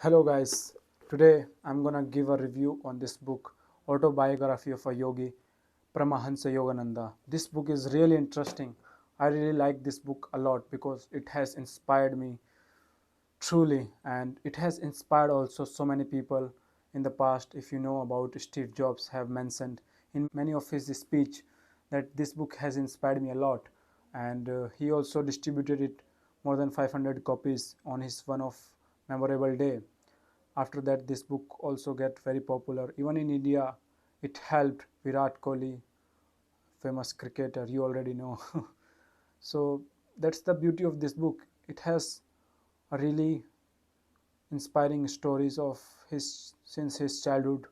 Hello guys, today I'm gonna give a review on this book, Autobiography of a Yogi, Paramahansa Yogananda. This book is really interesting. I really like this book a lot because it has inspired me truly, and it has inspired also so many people in the past. If you know about Steve Jobs have mentioned in many of his speech that this book has inspired me a lot, and he also distributed it more than 500 copies on his one of memorable day. After that, this book also get very popular. Even in India, it helped Virat Kohli, famous cricketer, you already know. So that's the beauty of this book. It has a really inspiring stories of his since his childhood,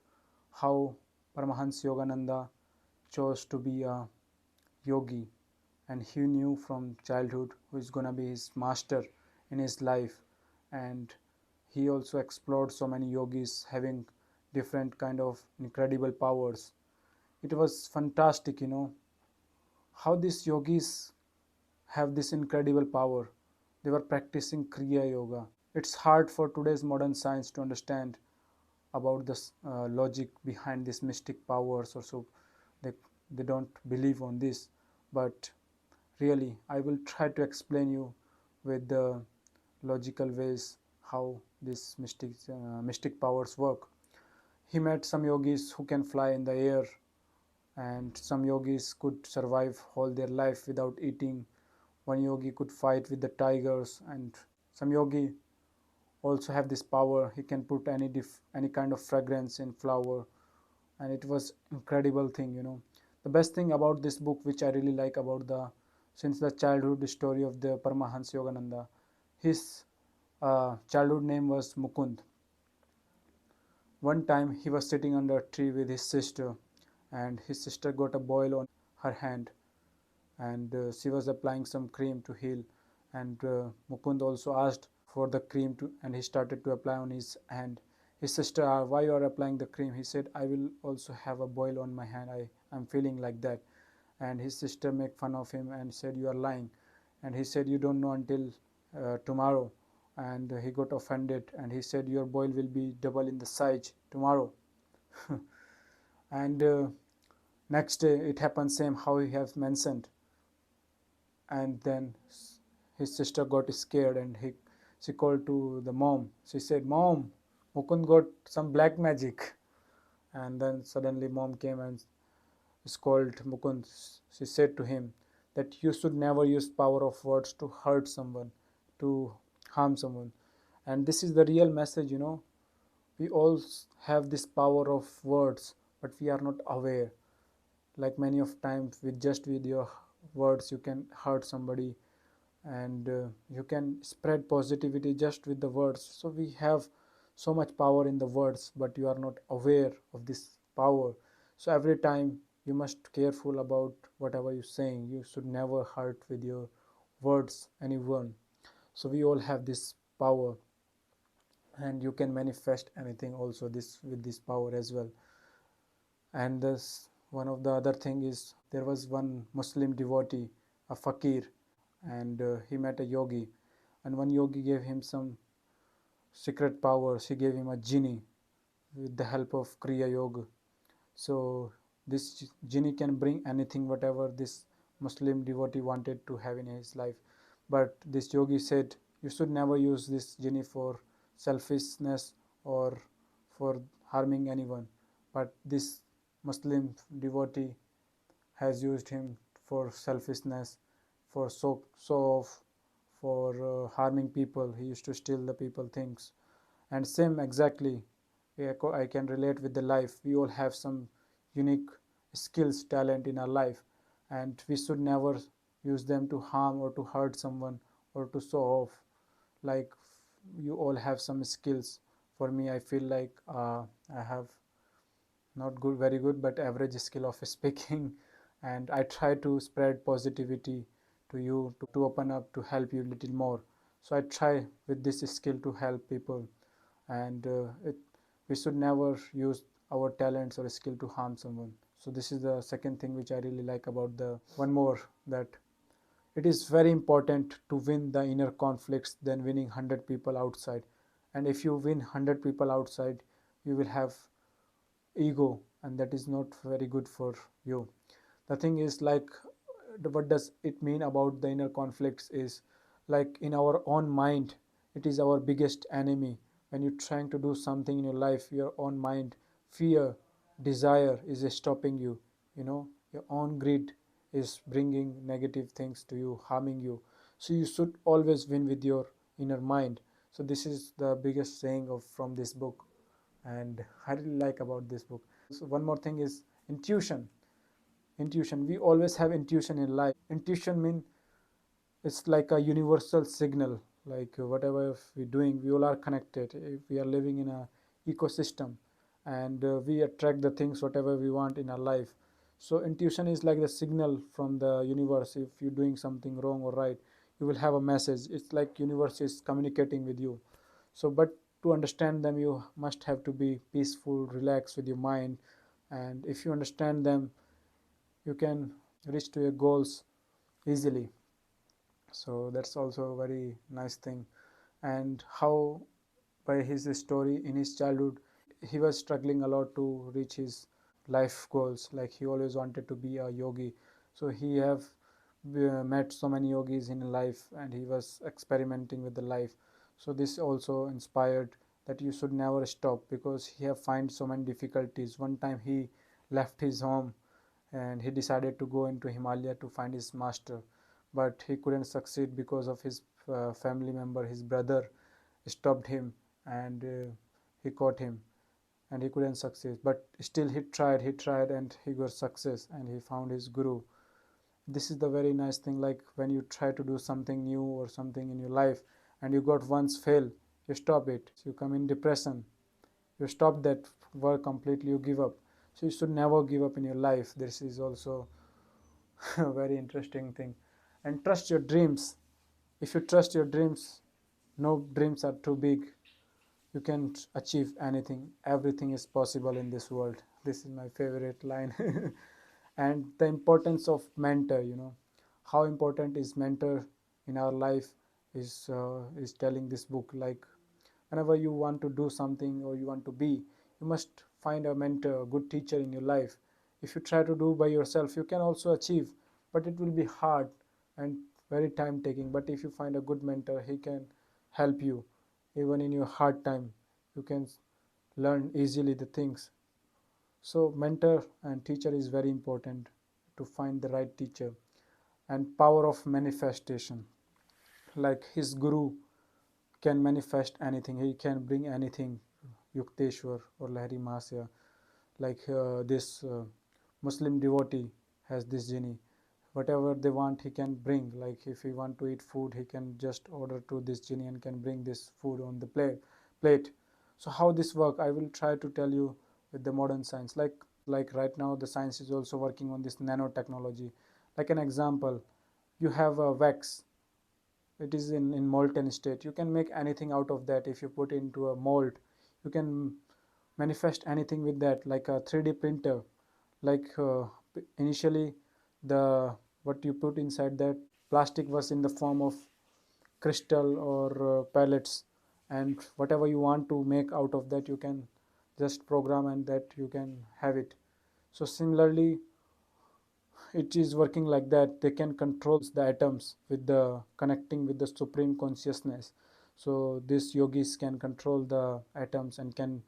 how Paramahansa Yogananda chose to be a yogi, and he knew from childhood who is gonna be his master in his life. And he also explored so many yogis having different kind of incredible powers. It was fantastic, how these yogis have this incredible power. They were practicing kriya yoga. It's hard for today's modern science to understand about the logic behind these mystic powers, or so they, they don't believe on this. But really, I will try to explain you with the logical ways how these mystic powers work. He met some yogis who can fly in the air, and some yogis could survive all their life without eating. One yogi could fight with the tigers, and some yogi also have this power. He can put any kind of fragrance in flower, and it was incredible thing. The best thing about this book, which I really like about the since the childhood story of the Paramahansa Yogananda, his childhood name was Mukund. One time he was sitting under a tree with his sister, and his sister got a boil on her hand, and she was applying some cream to heal. And Mukund also asked for the cream to, and he started to apply on his hand. His sister asked, "Why you are applying the cream?" He said, "I will also have a boil on my hand. I'm feeling like that." And his sister make fun of him and said, "You are lying." And he said, "You don't know until tomorrow." And he got offended, and he said, "Your boil will be double in the size tomorrow." And next day it happened same how he has mentioned. And then his sister got scared, and she called to the mom. She said, "Mom, Mukund got some black magic." And then suddenly mom came and scolded Mukund. She said to him that you should never use power of words to hurt someone, to harm someone. And this is the real message. We all have this power of words, but we are not aware. Like many of times with your words you can hurt somebody, and you can spread positivity just with the words. So we have so much power in the words, but you are not aware of this power. So every time you must careful about whatever you're saying. You should never hurt with your words anyone. So we all have this power, and you can manifest anything also this with this power as well. And this one of the other thing is, there was one Muslim devotee, a fakir, and he met a yogi, and one yogi gave him some secret powers. He gave him a genie with the help of kriya yoga. So this genie can bring anything whatever this Muslim devotee wanted to have in his life. But this yogi said, you should never use this genie for selfishness or for harming anyone. But this Muslim devotee has used him for selfishness, for so off, for harming people. He used to steal the people things. And same exactly, I can relate with the life. We all have some unique skills, talent in our life, and we should never use them to harm or to hurt someone or to show off. Like, you all have some skills. For me, I feel like I have not good, very good, but average skill of speaking, and I try to spread positivity to you, to open up, to help you a little more. So I try with this skill to help people, and we should never use our talents or skill to harm someone. So this is the second thing which I really like about the one more, that it is very important to win the inner conflicts than winning 100 people outside. and if you win 100 people outside, you will have ego, and that is not very good for you. The thing is, like, what does it mean about the inner conflicts is, like, in our own mind, it is our biggest enemy. When you're trying to do something in your life, your own mind, fear, desire is stopping you. Your own greed is bringing negative things to you, harming you. So you should always win with your inner mind. So this is the biggest saying of from this book, and I really like about this book. So one more thing is intuition. Intuition, we always have intuition in life. Intuition means it's like a universal signal. Like, whatever we're doing, we all are connected. If we are living in a ecosystem, and we attract the things whatever we want in our life. So intuition is like the signal from the universe. If you're doing something wrong or right, you will have a message. It's like universe is communicating with you. So, but to understand them, you must have to be peaceful, relax with your mind, and if you understand them, you can reach to your goals easily. So that's also a very nice thing. And how, by his story in his childhood, he was struggling a lot to reach his life goals. Like, he always wanted to be a yogi. So he have met so many yogis in life, and he was experimenting with the life. So this also inspired that you should never stop, because he have find so many difficulties. One time he left his home, and he decided to go into Himalaya to find his master, but he couldn't succeed because of his family member, his brother stopped him, and he caught him, and he couldn't succeed. But still he tried, and he got success, and he found his guru. This is the very nice thing, like, when you try to do something new or something in your life, and you got once fail, you stop it, so you come in depression, you stop that work completely, you give up. So you should never give up in your life. This is also a very interesting thing. And trust your dreams. If you trust your dreams, no dreams are too big. You can achieve anything. Everything is possible in this world. This is my favorite line. And the importance of mentor, how important is mentor in our life, is telling this book. Like, whenever you want to do something or you want to be, you must find a mentor, a good teacher in your life. If you try to do by yourself, you can also achieve, but it will be hard and very time taking. But if you find a good mentor, he can help you even in your hard time. You can learn easily the things. So mentor and teacher is very important, to find the right teacher. And power of manifestation, like his guru can manifest anything, he can bring anything. Yuktesawr or lahiri, mahasaya, like this Muslim devotee has this genie. Whatever they want, he can bring. Like, if he want to eat food, he can just order to this genie and can bring this food on the plate. So how this work, I will try to tell you with the modern science. Like right now, the science is also working on this nanotechnology. Like an example, you have a wax, it is in molten state. You can make anything out of that. If you put into a mold, you can manifest anything with that, like a 3D printer. Like, initially, the what you put inside that plastic was in the form of crystal or pellets, and whatever you want to make out of that, you can just program, and that you can have it. So similarly, it is working like that. They can control the atoms with the connecting with the supreme consciousness. So these yogis can control the atoms and can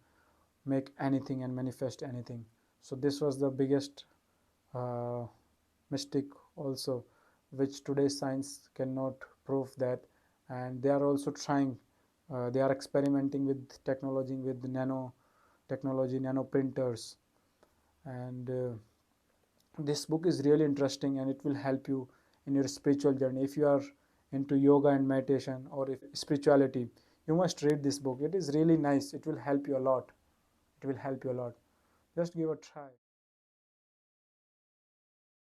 make anything and manifest anything. So this was the biggest uh, mistake also, which today's science cannot prove that. And they are also trying, they are experimenting with technology, with nano technology, nano printers. And this book is really interesting, and it will help you in your spiritual journey. If you are into yoga and meditation, or if spirituality, you must read this book. It is really nice. It will help you a lot. It will help you a lot. Just give a try.